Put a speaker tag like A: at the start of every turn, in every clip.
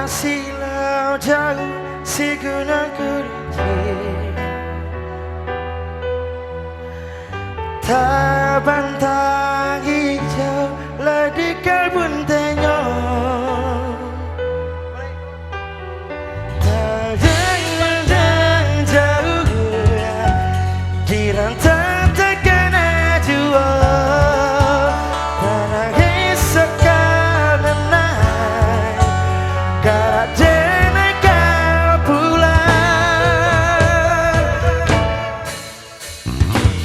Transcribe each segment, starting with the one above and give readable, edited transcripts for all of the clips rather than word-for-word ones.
A: silau jauh si gunung geritik tabantang hijau ledi kalbun tenyong tadang jauh di rantang tekana jua tanah isekan naik karadena kau pulang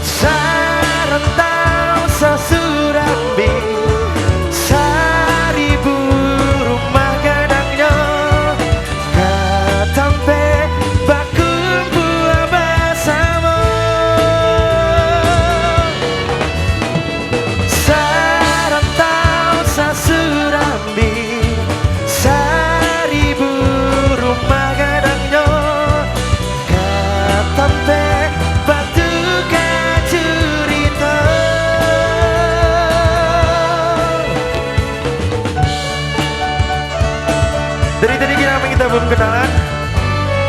A: sarantau sasurambi seribu rumah gadangnya katampe bakumpu bersama sarantau sasurambi seribu rumah gadangnya katampe batu kacurita dari tadi kita belum kenalan.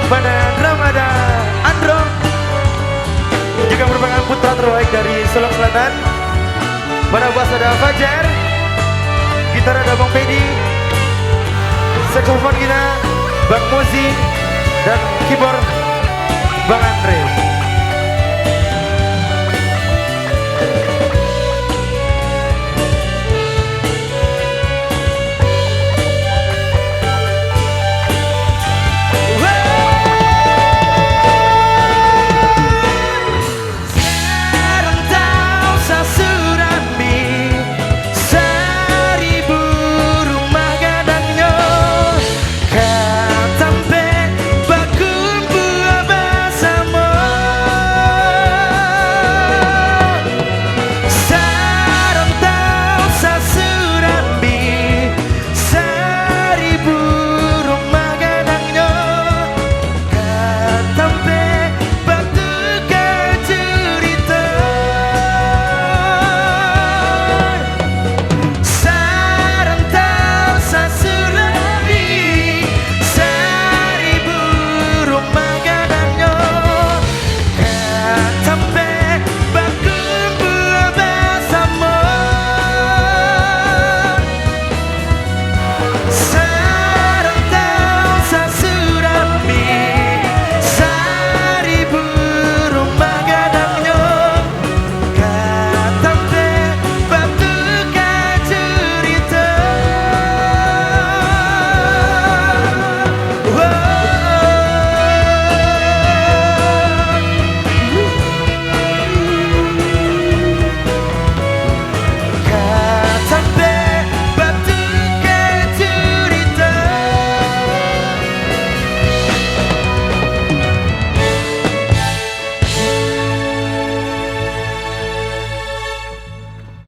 A: Pada drum ada Andro, juga merupakan putra terbaik dari Solok Selatan. Pada bass ada Fajar, gitar ada Bang Pedi, saxophone kita Bang Mozi, dan keyboard Bang Andre.